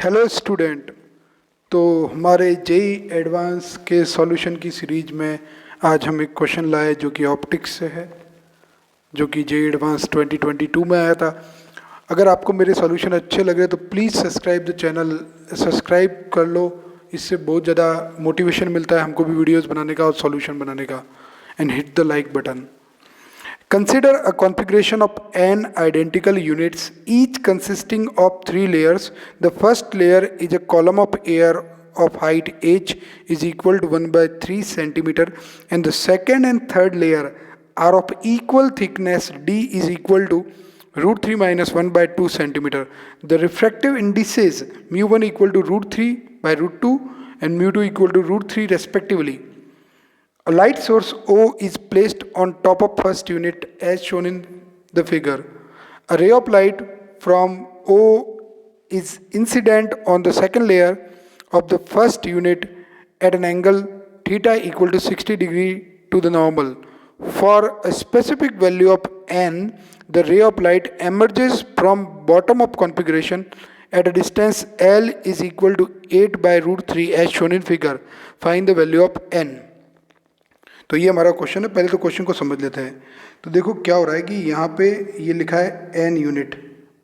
Hello student. तो हमारे JEE advance के सॉल्यूशन की सीरीज में आज हम एक क्वेश्चन लाए जो कि ऑप्टिक्स से है, जो कि जेई एडवांस 2022 में आया था। अगर आपको मेरे सॉल्यूशन अच्छे लग रहे तो please subscribe the channel, subscribe कर लो। इससे बहुत ज़्यादा मोटिवेशन मिलता है हमको भी वीडियोज़ बनाने का और सॉल्यूशन बनाने का। And hit the like button. Consider a configuration of n identical units, each consisting of three layers. The first layer is a column of air of height h is equal to 1 by 3 centimeter, and the second and third layer are of equal thickness d is equal to root 3 minus 1 by 2 centimeter. The refractive indices mu1 equal to root 3 by root 2 and mu2 equal to root 3 respectively. A light source O is placed on top of first unit as shown in the figure. A ray of light from O is incident on the second layer of the first unit at an angle theta equal to 60 degree to the normal. For a specific value of n, the ray of light emerges from bottom of configuration at a distance L is equal to 8 by root 3 as shown in figure. Find the value of n. तो ये हमारा question है। पहले तो question को समझ लेते हैं। तो देखो क्या हो रहा है कि यहाँ पे ये लिखा है n यूनिट।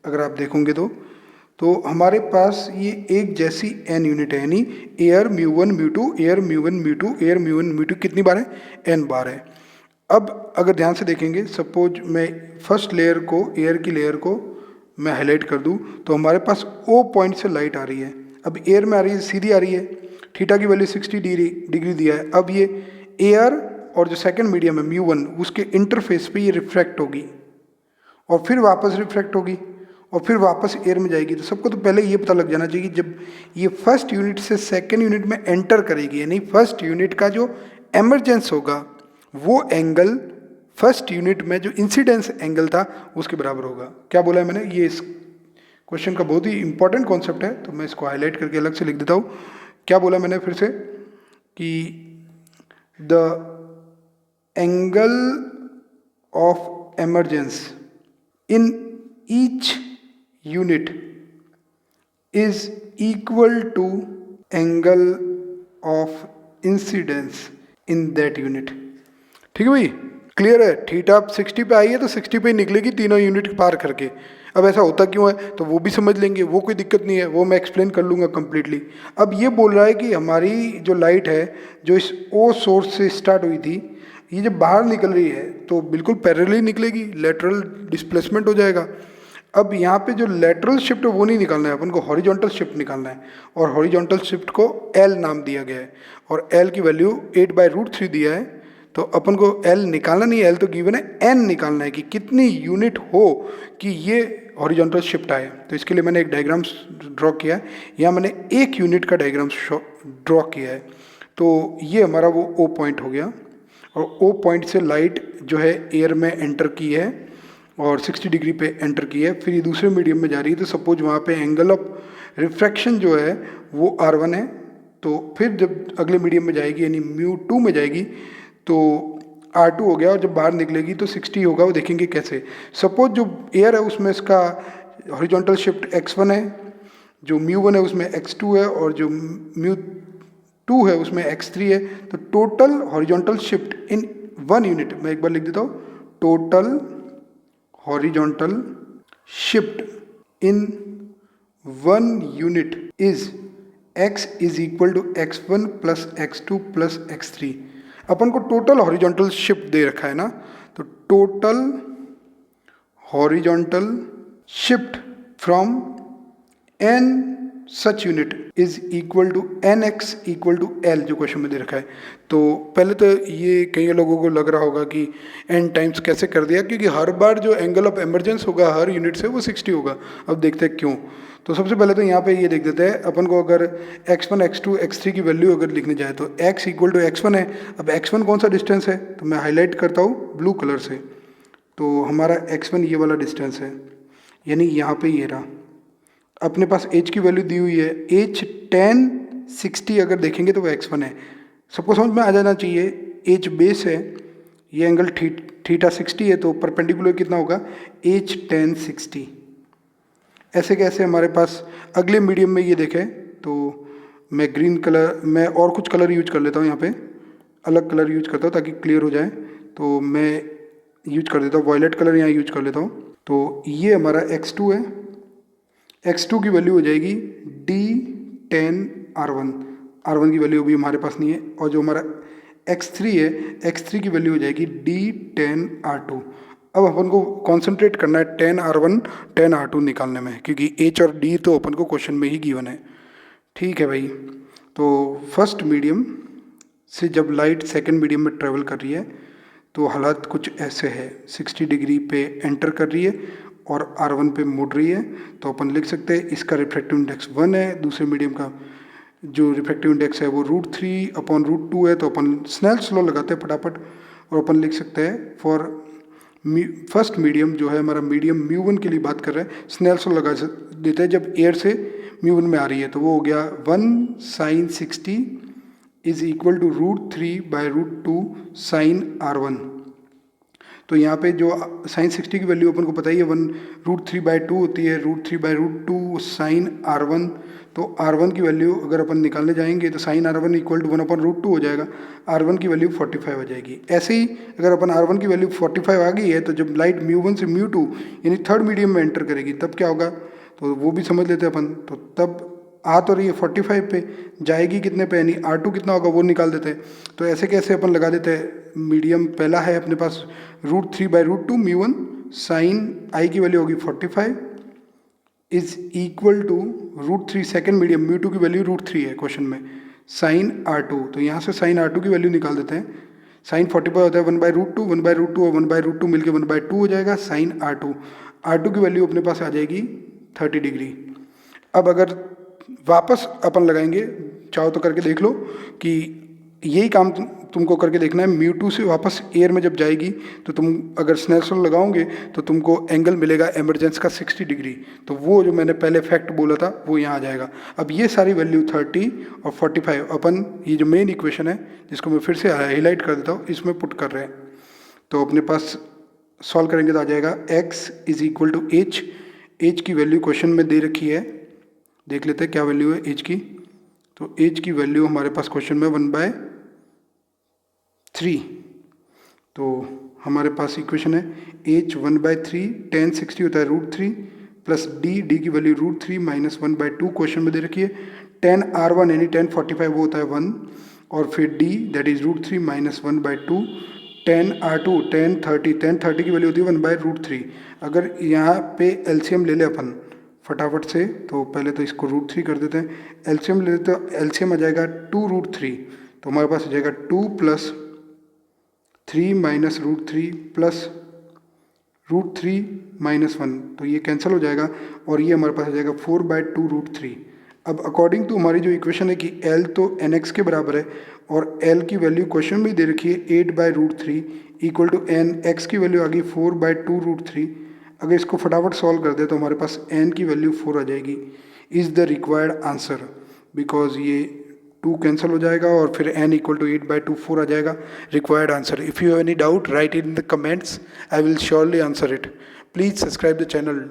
अगर आप देखोगे तो हमारे पास ये एक जैसी n यूनिट है, यानी एयर म्यू1 म्यू2 एयर म्यू1 म्यू2 एयर म्यू1 म्यू2 कितनी बार है? n बार है। अब अगर ध्यान से देखेंगे, सपोज मैं फर्स्ट लेयर को, एयर की लेयर को मैं हाईलाइट कर दूँ तो हमारे पास O पॉइंट से लाइट आ रही है। अब एयर में आ रही है, सीधी आ रही है, थीटा की वैल्यू 60 डिग्री दिया है। अब ये एयर और जो सेकंड मीडियम है म्यू1, उसके इंटरफेस पे ये रिफ्रैक्ट होगी और फिर वापस रिफ्रैक्ट होगी और फिर वापस एयर में जाएगी। तो सबको तो पहले ये पता लग जाना चाहिए कि जब ये फर्स्ट यूनिट से सेकंड यूनिट में एंटर करेगी, यानी फर्स्ट यूनिट का जो एमरजेंस होगा वो एंगल फर्स्ट यूनिट में जो इंसिडेंस एंगल था उसके बराबर होगा। क्या बोला है मैंने? ये इस क्वेश्चन का बहुत ही इंपॉर्टेंट कॉन्सेप्ट है, तो मैं इसको हाईलाइट करके अलग से लिख देता हूँ। क्या बोला मैंने फिर से कि the angle of emergence in each unit is equal to angle of incidence in that unit. ठीक है भाई, क्लियर है? थीटा 60 पे आई है तो 60 पे ही निकलेगी तीनों यूनिट पार करके। अब ऐसा होता क्यों है तो वो भी समझ लेंगे, वो कोई दिक्कत नहीं है, वो मैं एक्सप्लेन कर लूँगा कम्प्लीटली। अब ये बोल रहा है कि हमारी जो लाइट है जो इस ओ सोर्स से स्टार्ट हुई थी, ये जब बाहर निकल रही है तो बिल्कुल पैरेलली निकलेगी, लेटरल डिस्प्लेसमेंट हो जाएगा। अब यहाँ पे जो लेटरल शिफ्ट है वो नहीं निकालना है, अपन को हॉरिजॉन्टल शिफ्ट निकालना है, और हॉरिजॉन्टल शिफ्ट को L नाम दिया गया है और L की वैल्यू 8 बाई रूट 3 दिया है। तो अपन को L निकालना नहीं है, L तो गिवन है, N निकालना है कि कितनी यूनिट हो कि ये हॉरिजॉन्टल शिफ्ट आए। तो इसके लिए मैंने एक डायग्राम ड्रॉ किया है, यहाँ मैंने एक यूनिट का डायग्राम ड्रॉ किया है। तो ये हमारा वो O पॉइंट हो गया और O पॉइंट से लाइट जो है एयर में एंटर की है और 60 डिग्री पे एंटर की है, फिर ये दूसरे मीडियम में जा रही है। तो सपोज वहाँ पे एंगल ऑफ रिफ्रैक्शन जो है वो R1 है, तो फिर जब अगले मीडियम में जाएगी यानी म्यू2 में जाएगी तो R2 हो गया, और जब बाहर निकलेगी तो 60 होगा। वो देखेंगे कैसे। सपोज जो एयर है उसमें इसका हॉरिजॉन्टल शिफ्ट x1 है, जो म्यू1 है उसमें x2 है, और जो म्यू2 है उसमें x3 है। तो total horizontal shift in one unit, मैं एक बार लिख देता हूँ, total horizontal shift in one unit is x is equal to x1 plus x2 plus x3। अपन को टोटल हॉरिजॉन्टल शिफ्ट दे रखा है ना, तो total horizontal shift from n such unit is equal to nx equal to l, जो question में दे रखा है। तो पहले तो ये कई लोगों को लग रहा होगा कि n टाइम्स कैसे कर दिया, क्योंकि हर बार जो एंगल ऑफ एमरजेंस होगा हर यूनिट से वो 60 होगा। अब देखते हैं क्यों। तो सबसे पहले तो यहाँ पे ये देख देते हैं, अपन को अगर x1 x2 x3 की वैल्यू अगर लिखनी जाए तो x इक्वल टू x1 है। अब x1 कौन सा डिस्टेंस है, तो मैं हाईलाइट करता हूँ ब्लू कलर से। तो हमारा x1 ये वाला डिस्टेंस है, यानी यहाँ पे ये रहा। अपने पास h की वैल्यू दी हुई है, h tan 60 अगर देखेंगे तो वो x1 है। सबको समझ में आ जाना चाहिए, h बेस है, ये एंगल थीटा 60 है, तो परपेंडिकुलर कितना होगा, h tan 60। ऐसे कैसे हमारे पास अगले मीडियम में ये देखें तो मैं ग्रीन कलर, मैं और कुछ कलर यूज कर लेता हूँ, यहाँ पे अलग कलर यूज करता हूँ ताकि क्लियर हो जाए। तो मैं यूज कर देता हूँ वॉयलेट कलर, यहाँ यूज कर लेता हूँ। तो ये हमारा x2 है, x2 की वैल्यू हो जाएगी D10R1, R1 की वैल्यू भी हमारे पास नहीं है। और जो हमारा x3 है, x3 की वैल्यू हो जाएगी D10R2। अब अपन को कॉन्सेंट्रेट करना है 10R1 10R2 निकालने में, क्योंकि H और D तो अपन को क्वेश्चन में ही गिवन है। ठीक है भाई। तो फर्स्ट मीडियम से जब लाइट सेकंड मीडियम में ट्रेवल कर रही है तो हालात कुछ ऐसे है, 60 डिग्री पे एंटर कर रही है और R1 पे मुड़ रही है। तो अपन लिख सकते हैं इसका रिफ्रैक्टिव इंडेक्स 1 है, दूसरे मीडियम का जो रिफ्रैक्टिव इंडेक्स है वो √3/√2 है। तो अपन स्नेल्स लॉ लगाते हैं फटाफट और अपन लिख सकते हैं फॉर फर्स्ट मीडियम जो है हमारा मीडियम μ1 के लिए बात कर रहे हैं, स्नेल्स लॉ लगा देते हैं जब एयर से μ1 में आ रही है। तो वो हो गया 1 sin 60 is equal to √3/√2 sin R1। तो यहाँ पे जो sin 60 की वैल्यू अपन को पता ही है 1√3/2 होती है, √3/√2 sin R1। तो R1 की वैल्यू अगर अपन निकालने जाएंगे तो sin R1 इक्वल टू 1/√2 हो जाएगा, R1 की वैल्यू 45 हो जाएगी। ऐसे ही अगर अपन R1 की वैल्यू 45 आ गई है तो जब लाइट μ1 से μ2 यानी थर्ड मीडियम में एंटर करेगी तब क्या होगा, तो वो भी समझ लेते हैं अपन। तो तब आ तो रही है 45 पे, जाएगी कितने पे, यानी R2 कितना होगा वो निकाल देते हैं। तो ऐसे कैसे अपन लगा देते हैं, मीडियम पहला है अपने पास √3/√2 μ1 sin I की वैल्यू होगी 45 is equal to √3 second medium μ2 की वैल्यू √3 है क्वेश्चन में sin R2। तो यहाँ से sin R2 की वैल्यू निकाल देते हैं। sin 45 होता है 1/√2, 1/√2 और 1/√2 मिलकर 1/2 हो जाएगा sin R2। R2 की वैल्यू अपने पास आ जाएगी 30 डिग्री। अब अगर वापस अपन लगाएंगे, चाहो तो करके देख लो कि यही काम तुमको करके देखना है। μ2 से वापस एयर में जब जाएगी तो तुम अगर स्नेल्स लॉ लगाओगे तो तुमको एंगल मिलेगा एमरजेंस का 60 डिग्री। तो वो जो मैंने पहले फैक्ट बोला था वो यहाँ आ जाएगा। अब ये सारी वैल्यू 30 और 45 अपन ये जो मेन इक्वेशन है जिसको मैं फिर से हाईलाइट कर देता हूँ इसमें पुट कर रहे हैं। तो अपने पास सॉल्व करेंगे तो आ जाएगा x is equal to h। h की वैल्यू क्वेश्चन में दे रखी है, देख लेते हैं क्या वैल्यू है h की। तो h की वैल्यू हमारे पास क्वेश्चन में 1/3। तो हमारे पास इक्वेशन है h 1/3 tan 60 होता है √3 प्लस d की वैल्यू √3 माइनस 1/2 क्वेश्चन में दे रखी है। tan R1 यानी tan 45 वो होता है 1 और फिर d that is √3 minus 1/2 tan R2 tan 30 की वैल्यू होती है 1/√3। अगर यहाँ पे एलसीएम ले ले अपन फटाफट से, तो पहले तो इसको √3 कर देते हैं, एलसीएम ले लेते तो एलसीएम आ जाएगा 2√3। तो हमारे पास आ जाएगा 2 + 3 माइनस √3 प्लस √3 माइनस 1। तो ये कैंसिल हो जाएगा और ये हमारे पास आ जाएगा 4/2√3। अब अकॉर्डिंग टू हमारी जो इक्वेशन है कि L तो NX के बराबर है और L की वैल्यू क्वेश्चन में दे रखी है 8/√3 इक्वल टू NX की वैल्यू आ गई 4/2√3। अगर इसको फटाफट सॉल्व कर दे तो हमारे पास n की वैल्यू 4 आ जाएगी। Is the required answer, because ये 2 कैंसिल हो जाएगा और फिर n इक्वल टू 8/2 4 आ जाएगा required answer. If you have any doubt right in the comments, I will surely answer it. Please subscribe the channel.